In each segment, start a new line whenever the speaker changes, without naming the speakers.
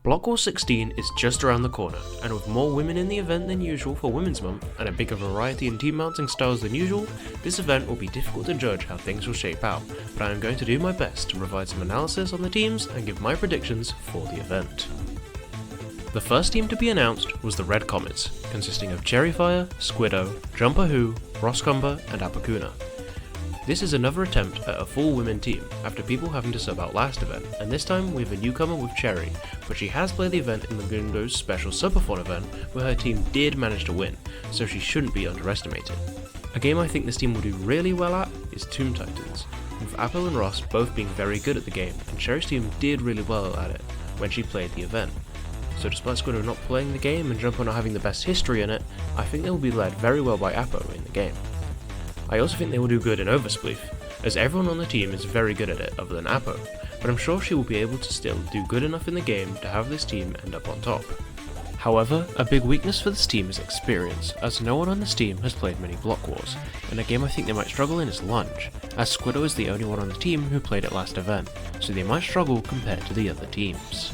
Blockwars 16 is just around the corner, and with more women in the event than usual for Women's Month, and a bigger variety in team mounting styles than usual, this event will be difficult to judge how things will shape out, but I am going to do my best to provide some analysis on the teams and give my predictions for the event. The first team to be announced was the Red Comets, consisting of Cherryfire, Squiddo, Jumper Who, Roscomber, and Apakuna. This is another attempt at a full women team, after people having to sub out last event, and this time we have a newcomer with Cherry, but she has played the event in Magundo's special Subathon event, where her team did manage to win, so she shouldn't be underestimated. A game I think this team will do really well at is Tomb Titans, with Apple and Ross both being very good at the game, and Cherry's team did really well at it when she played the event. So despite Squiddo not playing the game and Jumper not having the best history in it, I think they will be led very well by Apo in the game. I also think they will do good in Overspleef, as everyone on the team is very good at it other than Apo, but I'm sure she will be able to still do good enough in the game to have this team end up on top. However, a big weakness for this team is experience, as no one on this team has played many Blockwars, and a game I think they might struggle in is Lunge, as Squiddo is the only one on the team who played it last event, so they might struggle compared to the other teams.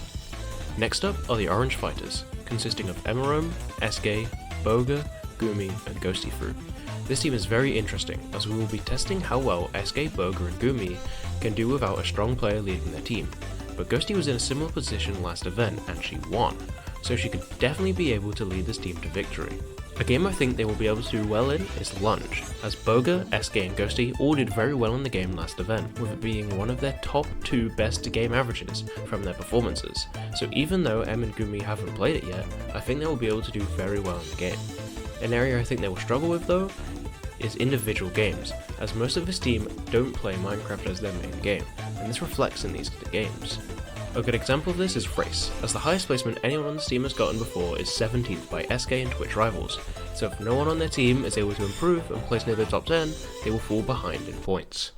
Next up are the Orange Fighters, consisting of Emerome, SK, Boga, Gumi, and Ghosty Fruit. This team is very interesting, as we will be testing how well SK, Boga, and Gumi can do without a strong player leading their team, but Ghosty was in a similar position last event and she won, so she could definitely be able to lead this team to victory. A game I think they will be able to do well in is Lunge, as Boga, SK, and Ghosty all did very well in the game last event, with it being one of their top 2 best game averages from their performances, so even though Em and Gumi haven't played it yet, I think they will be able to do very well in the game. An area I think they will struggle with though is individual games, as most of this team don't play Minecraft as their main game, and this reflects in these games. A good example of this is Race, as the highest placement anyone on this team has gotten before is 17th by SK and Twitch rivals, so if no one on their team is able to improve and place near the top 10, they will fall behind in points.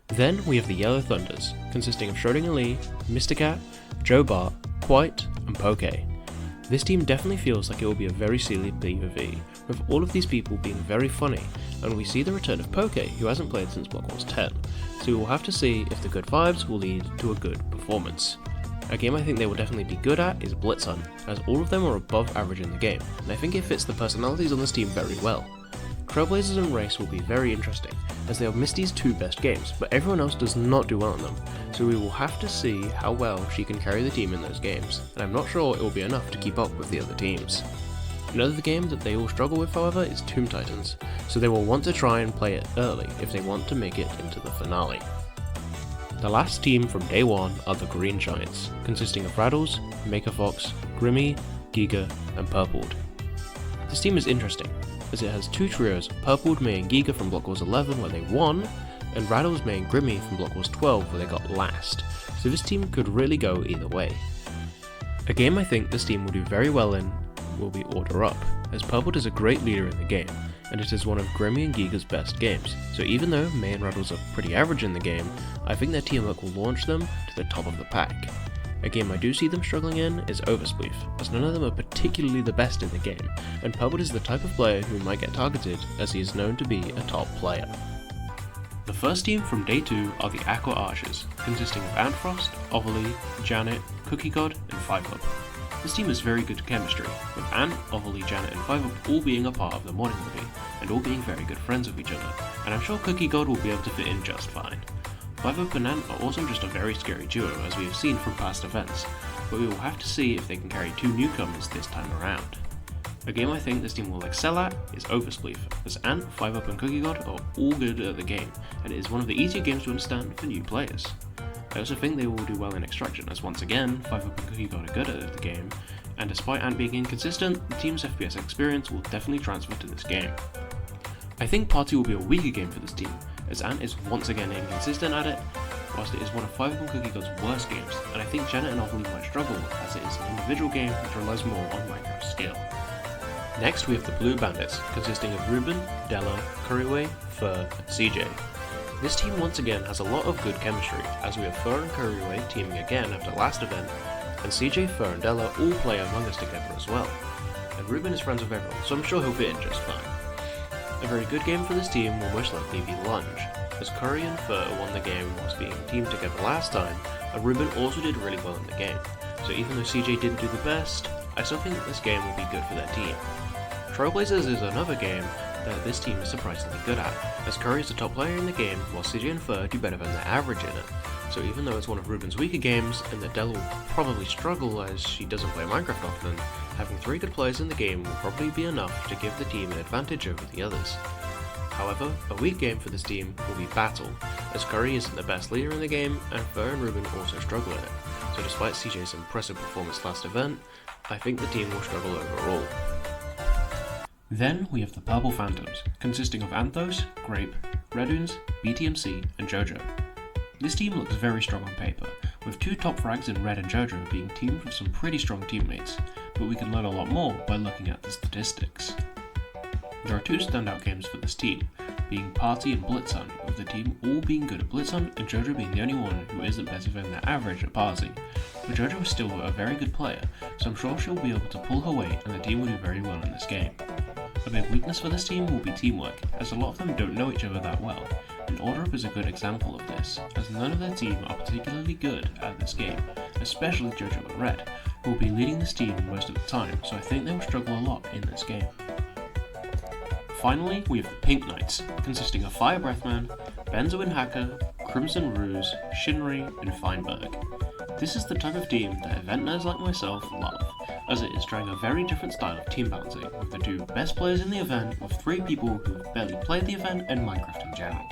Then we have the Yellow Thunders, consisting of Schrodinger Lee, Mr. Cat, Joe Bart, Quite, and Poke. This team definitely feels like it will be a very silly PvP, with all of these people being very funny, and we see the return of Poke, who hasn't played since Blockwars 10, so we will have to see if the good vibes will lead to a good performance. A game I think they will definitely be good at is Blitz Hunt, as all of them are above average in the game, and I think it fits the personalities on this team very well. Trailblazers and Race will be very interesting, as they are Misty's 2 best games, but everyone else does not do well in them, so we will have to see how well she can carry the team in those games, and I'm not sure it will be enough to keep up with the other teams. Another game that they all struggle with, however, is Tomb Titans, so they will want to try and play it early if they want to make it into the finale. The last team from day 1 are the Green Giants, consisting of Rattles, Maker Fox, Grimmy, Giga, and Purpled. This team is interesting, as it has 2 trios, Purpled main Giga from Blockwars 11 where they won, and Rattles main Grimmy from Blockwars 12 where they got last, so this team could really go either way. A game I think this team will do very well in will be Order Up, as Purpled is a great leader in the game, and it is one of Grimmy and Giga's best games, so even though May and Rattles are pretty average in the game, I think their teamwork will launch them to the top of the pack. A game I do see them struggling in is Overspleef, as none of them are particularly the best in the game, and Purpled is the type of player who might get targeted as he is known to be a top player. The first team from day 2 are the Aqua Archers, consisting of Antfrost, Ovalie, Janet, Cookie God, and 5up. This team has very good chemistry, with Ant, Ovalie, Janet, and 5up all being a part of the morning lobby, and all being very good friends with each other, and I'm sure Cookie God will be able to fit in just fine. 5up and Ant are also just a very scary duo, as we have seen from past events, but we will have to see if they can carry 2 newcomers this time around. A game I think this team will excel at is Overspleef, as Ant, 5up, and Cookie God are all good at the game, and it is one of the easier games to understand for new players. I also think they will do well in Extraction, as once again, 5up and Cookie God are good at the game, and despite Ant being inconsistent, the team's FPS experience will definitely transfer to this game. I think Party will be a weaker game for this team, as Ant is once again inconsistent at it, whilst it is one of 5up and Cookie God's worst games, and I think Janet and Ovalie might struggle, as it is an individual game which relies more on Minecraft skill. Next we have the Blue Bandits, consisting of Ruben, Della, Curryway, Fur, and CJ. This team once again has a lot of good chemistry, as we have Fur and Curryway teaming again after last event, and CJ, Fur, and Della all play Among Us together as well. And Ruben is friends with everyone, so I'm sure he'll fit in just fine. A very good game for this team will most likely be Lunge, as Curry and Fur won the game whilst being teamed together last time, and Ruben also did really well in the game. so even though CJ didn't do the best, I still think that this game will be good for their team. Trailblazers is another game that this team is surprisingly good at, as Curry is the top player in the game while CJ and Fur do better than their average in it. So even though it's one of Ruben's weaker games, and that Dell will probably struggle as she doesn't play Minecraft often, having 3 good players in the game will probably be enough to give the team an advantage over the others. However, a weak game for this team will be Battle, as Curry isn't the best leader in the game, and Fur and Ruben also struggle in it. So despite CJ's impressive performance last event, I think the team will struggle overall. Then we have the Purple Phantoms, consisting of Anthos, Grape, Redunes, BTMC, and JoJo. This team looks very strong on paper, with 2 top frags in Red and JoJo being teamed with some pretty strong teammates, but we can learn a lot more by looking at the statistics. There are 2 standout games for this team, being Party and Blitz Hunt, with the team all being good at Blitz Hunt and JoJo being the only one who isn't better than their average at Party. But JoJo is still a very good player, so I'm sure she'll be able to pull her weight and the team will do very well in this game. A big weakness for this team will be teamwork, as a lot of them don't know each other that well, and Order Up is a good example of this, as none of their team are particularly good at this game, especially JoJo and Red, who will be leading this team most of the time, so I think they will struggle a lot in this game. Finally, we have the Pink Knights, consisting of Fire Breathman, Benzo and Hacker, Crimson Ruse, Shinri, and Feinberg. This is the type of team that event nerds like myself love, as it is trying a very different style of team balancing, with the 2 best players in the event with 3 people who have barely played the event and Minecraft in general,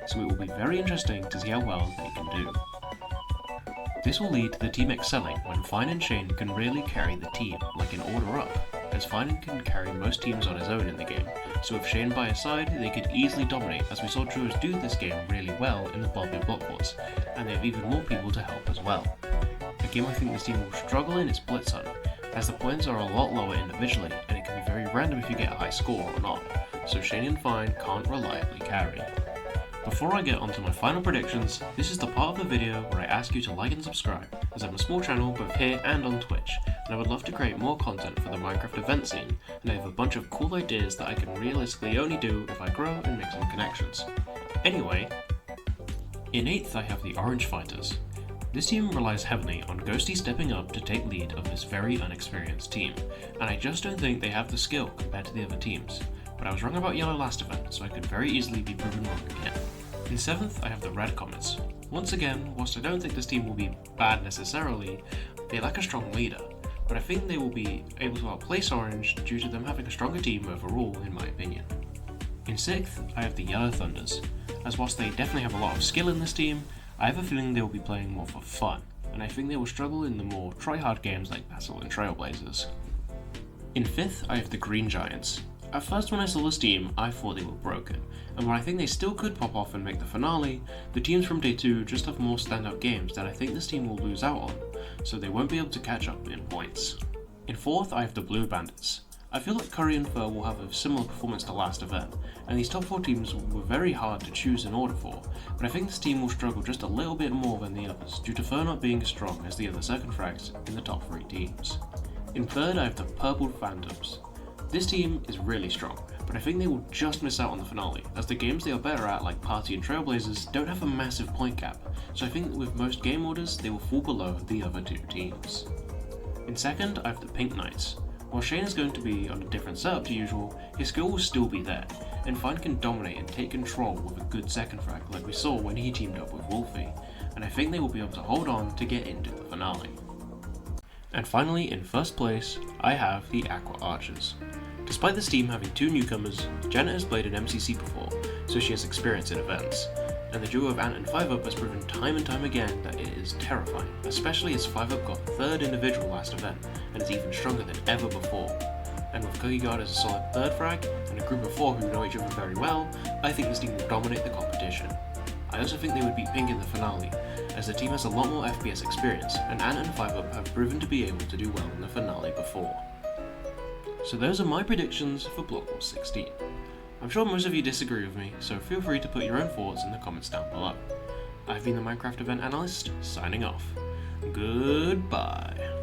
so it will be very interesting to see how well they can do. This will lead to the team excelling when Fine and Shane can really carry the team, like in Order Up, as Fine can carry most teams on his own in the game, so with Shane by his side, they could easily dominate, as we saw Druids do this game really well in the Blockwars, and they have even more people to help as well. The game I think this team will struggle in is Blitz Hunt, as the points are a lot lower individually, and it can be very random if you get a high score or not, so Shane and Fine can't reliably carry. Before I get onto my final predictions, this is the part of the video where I ask you to like and subscribe, as I'm a small channel both here and on Twitch, and I would love to create more content for the Minecraft event scene, and I have a bunch of cool ideas that I can realistically only do if I grow and make some connections. Anyway, in 8th I have the Orange Fighters. This team relies heavily on Ghosty stepping up to take lead of this very unexperienced team, and I just don't think they have the skill compared to the other teams. But I was wrong about Yellow last event, so I could very easily be proven wrong again. In 7th, I have the Red Comets. Once again, whilst I don't think this team will be bad necessarily, they lack a strong leader, but I think they will be able to outplace Orange due to them having a stronger team overall, in my opinion. In 6th, I have the Yellow Thunders, as whilst they definitely have a lot of skill in this team, I have a feeling they will be playing more for fun, and I think they will struggle in the more try-hard games like Battle and Trailblazers. In 5th, I have the Green Giants. At first when I saw this team, I thought they were broken, and while I think they still could pop off and make the finale, the teams from Day 2 just have more standout games that I think this team will lose out on, so they won't be able to catch up in points. In 4th, I have the Blue Bandits. I feel like Curry and Fur will have a similar performance to last event, and these top 4 teams were very hard to choose in order for, but I think this team will struggle just a little bit more than the others, due to Fur not being as strong as the other second frags in the top 3 teams. In 3rd, I have the Purple Phantoms. This team is really strong, but I think they will just miss out on the finale, as the games they are better at, like Party and Trailblazers, don't have a massive point gap, so I think that with most game orders, they will fall below the other 2 teams. In 2nd, I have the Pink Knights. While Shane is going to be on a different setup to usual, his skill will still be there, and Fine can dominate and take control with a good second frag like we saw when he teamed up with Wolfie, and I think they will be able to hold on to get into the finale. And finally, in 1st place, I have the Aqua Archers. Despite this team having 2 newcomers, Janet has played an MCC before, so she has experience in events, and the duo of Ant and 5UP has proven time and time again that it is terrifying, especially as 5UP got 3rd individual last event, and is even stronger than ever before. And with Cookie Guard as a solid 3rd frag, and a group of 4 who know each other very well, I think this team will dominate the competition. I also think they would beat Pink in the finale, as the team has a lot more FPS experience, and Ant and 5UP have proven to be able to do well in the finale before. So those are my predictions for Blockwars 16. I'm sure most of you disagree with me, so feel free to put your own thoughts in the comments down below. I've been the Minecraft Event Analyst, signing off. Goodbye.